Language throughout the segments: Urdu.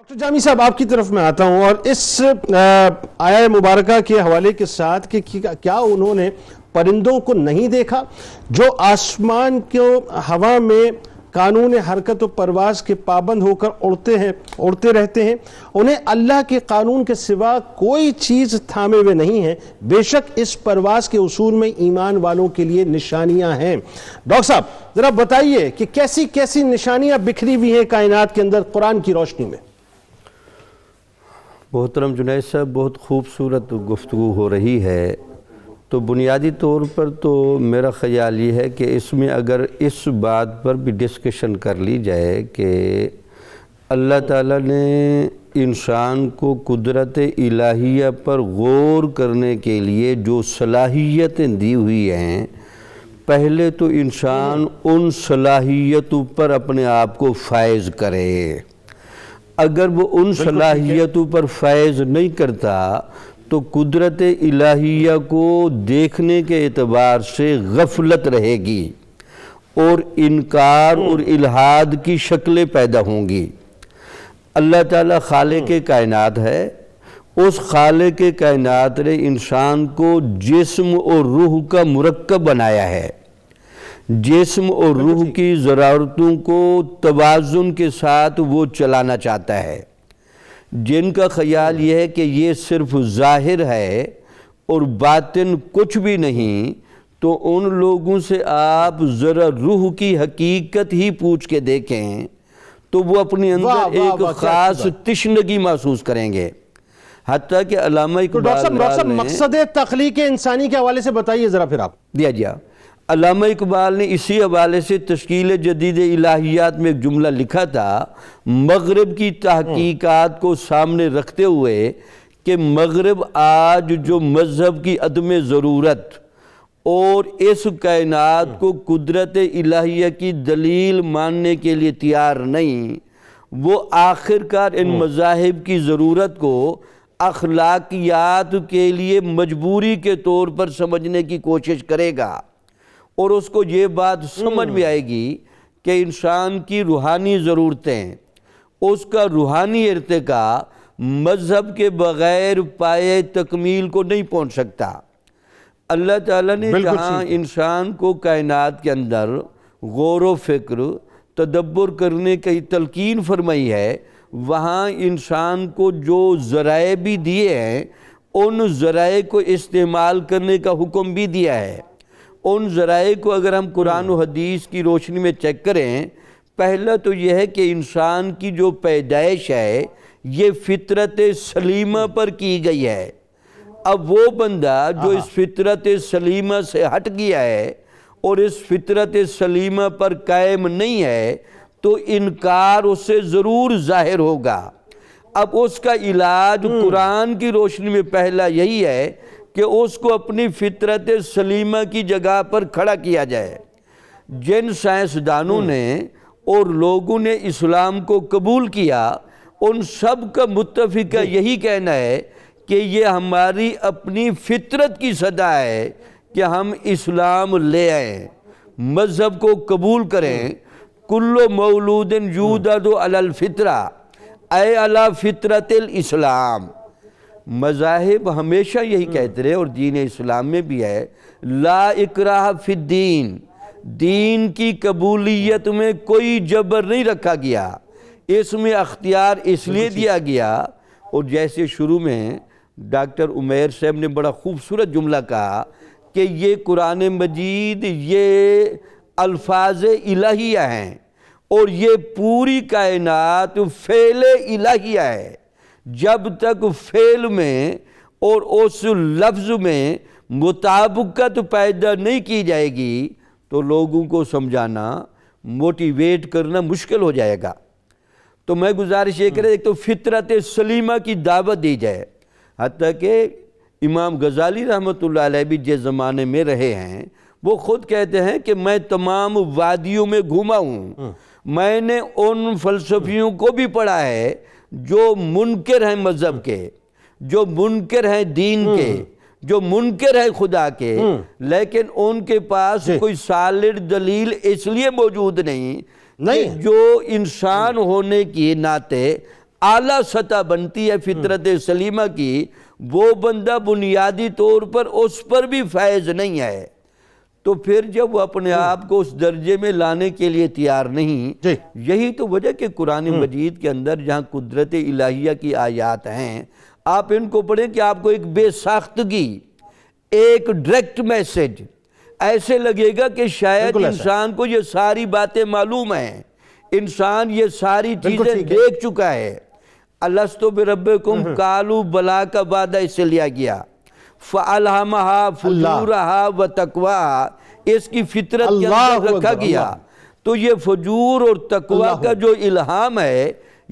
ڈاکٹر جامی صاحب آپ کی طرف میں آتا ہوں اور اس آیہ مبارکہ کے حوالے کے ساتھ کہ کیا انہوں نے پرندوں کو نہیں دیکھا جو آسمان کو ہوا میں قانون حرکت و پرواز کے پابند ہو کر اڑتے رہتے ہیں، انہیں اللہ کے قانون کے سوا کوئی چیز تھامے ہوئے نہیں ہے، بے شک اس پرواز کے اصول میں ایمان والوں کے لیے نشانیاں ہیں۔ ڈاکٹر صاحب ذرا بتائیے کہ کیسی کیسی نشانیاں بکھری ہوئی ہیں کائنات کے اندر قرآن کی روشنی میں؟ محترم جنید صاحب، بہت خوبصورت گفتگو ہو رہی ہے۔ تو بنیادی طور پر تو میرا خیال یہ ہے کہ اس میں اگر اس بات پر بھی ڈسکشن کر لی جائے کہ اللہ تعالیٰ نے انسان کو قدرت الہیہ پر غور کرنے کے لیے جو صلاحیتیں دی ہوئی ہیں، پہلے تو انسان ان صلاحیتوں پر اپنے آپ کو فائز کرے۔ اگر وہ ان صلاحیتوں پر فائز نہیں کرتا تو قدرت الہیہ کو دیکھنے کے اعتبار سے غفلت رہے گی اور انکار اور الحاد کی شکلیں پیدا ہوں گی۔ اللہ تعالیٰ خالق کائنات ہے، اس خالق کائنات نے انسان کو جسم اور روح کا مرکب بنایا ہے۔ جسم اور روح کی ضرورتوں کو توازن کے ساتھ وہ چلانا چاہتا ہے۔ جن کا خیال یہ ہے کہ یہ صرف ظاہر ہے اور باطن کچھ بھی نہیں، تو ان لوگوں سے آپ ذرا روح کی حقیقت ہی پوچھ کے دیکھیں تو وہ اپنی اندر ایک خاص تشنگی محسوس کریں گے۔ حتیٰ کہ علامہ اقبال نے مقصد تخلیق انسانی کے حوالے سے بتائیے ذرا پھر آپ۔ علامہ اقبال نے اسی حوالے سے تشکیل جدید الہیات میں ایک جملہ لکھا تھا، مغرب کی تحقیقات کو سامنے رکھتے ہوئے کہ مغرب آج جو مذہب کی عدم ضرورت اور اس کائنات کو قدرت الہیہ کی دلیل ماننے کے لیے تیار نہیں، وہ آخرکار ان مذاہب کی ضرورت کو اخلاقیات کے لیے مجبوری کے طور پر سمجھنے کی کوشش کرے گا، اور اس کو یہ بات سمجھ میں آئے گی کہ انسان کی روحانی ضرورتیں، اس کا روحانی ارتقاء مذہب کے بغیر پائے تکمیل کو نہیں پہنچ سکتا۔ اللہ تعالیٰ نے جہاں انسان کو کائنات کے اندر غور و فکر تدبر کرنے کی تلقین فرمائی ہے، وہاں انسان کو جو ذرائع بھی دیے ہیں ان ذرائع کو استعمال کرنے کا حکم بھی دیا ہے۔ ان ذرائع کو اگر ہم قرآن و حدیث کی روشنی میں چیک کریں، پہلا تو یہ ہے کہ انسان کی جو پیدائش ہے یہ فطرت سلیمہ پر کی گئی ہے۔ اب وہ بندہ جو اس فطرت سلیمہ سے ہٹ گیا ہے اور اس فطرت سلیمہ پر قائم نہیں ہے تو انکار اس سے ضرور ظاہر ہوگا۔ اب اس کا علاج قرآن کی روشنی میں پہلا یہی ہے کہ اس کو اپنی فطرت سلیمہ کی جگہ پر کھڑا کیا جائے۔ جن سائنسدانوں نے اور لوگوں نے اسلام کو قبول کیا، ان سب کا متفقہ یہی کہنا ہے کہ یہ ہماری اپنی فطرت کی صدا ہے کہ ہم اسلام لے آئیں، مذہب کو قبول کریں۔ کل مولود یولد علی الفطرہ اے علی فطرت الاسلام۔ مذاہب ہمیشہ یہی کہتے رہے اور دین اسلام میں بھی ہے، لا اکراہ فی الدین، دین کی قبولیت میں کوئی جبر نہیں رکھا گیا، اس میں اختیار اس لیے دیا گیا۔ اور جیسے شروع میں ڈاکٹر عمیر صاحب نے بڑا خوبصورت جملہ کہا کہ یہ قرآن مجید یہ الفاظ الہیہ ہیں اور یہ پوری کائنات فعل الہیہ ہے۔ جب تک فعل میں اور اس لفظ میں مطابقت پیدا نہیں کی جائے گی تو لوگوں کو سمجھانا، موٹیویٹ کرنا مشکل ہو جائے گا۔ تو میں گزارش یہ کریں، ایک تو فطرت سلیمہ کی دعوت دی جائے۔ حتیٰ کہ امام غزالی رحمۃ اللہ علیہ بھی جس زمانے میں رہے ہیں، وہ خود کہتے ہیں کہ میں تمام وادیوں میں گھوما ہوں، میں نے ان فلسفیوں کو بھی پڑھا ہے جو منکر ہیں مذہب کے، جو منکر ہیں دین کے، جو منکر ہیں خدا کے، لیکن ان کے پاس کوئی سالڈ دلیل اس لیے موجود نہیں کہ جو انسان ہونے کی ناطے اعلیٰ سطح بنتی ہے فطرت سلیمہ کی، وہ بندہ بنیادی طور پر اس پر بھی فیض نہیں ہے، تو پھر جب وہ اپنے آپ کو اس درجے میں لانے کے لیے تیار نہیں، جی یہی تو وجہ کہ قرآن مجید کے اندر جہاں قدرت الہیہ کی آیات ہیں، آپ ان کو پڑھیں کہ آپ کو ایک بے ساختگی، ایک ڈائریکٹ میسج ایسے لگے گا کہ شاید بالکل ایسا انسان کو یہ ساری باتیں معلوم ہیں، انسان یہ ساری بالکل چیزیں ٹھیک ہے۔ دیکھ چکا ہے۔ الستو بربکم قالوا بلا کا وعدہ اس سے لیا گیا، فَأَلْهَمَهَا فُجُورَهَا وَتَقْوَاهَا، اس کی فطرت کے اللہ اندر رکھا اکبر، گیا۔ تو یہ فجور اور تقوی اللہ کا جو الہام ہے،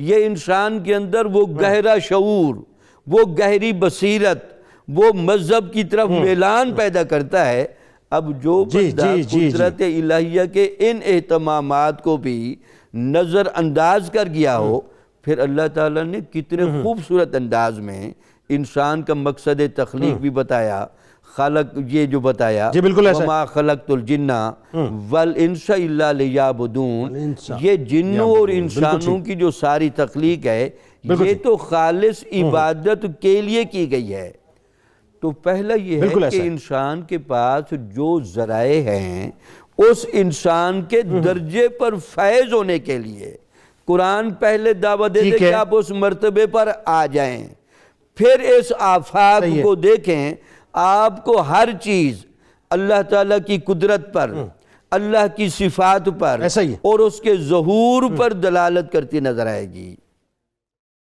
یہ انسان کے اندر وہ گہرا شعور، وہ گہری بصیرت، وہ مذہب کی طرف میلان پیدا کرتا ہے۔ اب جو بندہ قدرت الہیہ کے ان اہتمامات کو بھی نظر انداز کر گیا ہو، پھر اللہ تعالیٰ نے کتنے خوبصورت انداز میں انسان کا مقصد تخلیق بھی بتایا، خلق یہ جو بتایا، جی بالکل ایسا ہے۔ وَمَا خَلَقْتُ الْجِنَّ وَالْإِنسَ إِلَّا لِيَعْبُدُونَ، یہ جنوں اور انسانوں کی جو ساری تخلیق ہے، یہ تو خالص عبادت کے لیے کی گئی ہے۔ تو پہلا یہ ہے کہ انسان کے پاس جو ذرائع ہیں، اس انسان کے درجے پر فیض ہونے کے لیے قرآن پہلے دعوت دے دے کہ آپ اس مرتبے پر آ جائیں، پھر اس آفاق کو دیکھیں، آپ کو ہر چیز اللہ تعالیٰ کی قدرت پر، اللہ کی صفات پر اور اس کے ظہور پر دلالت کرتی نظر آئے گی۔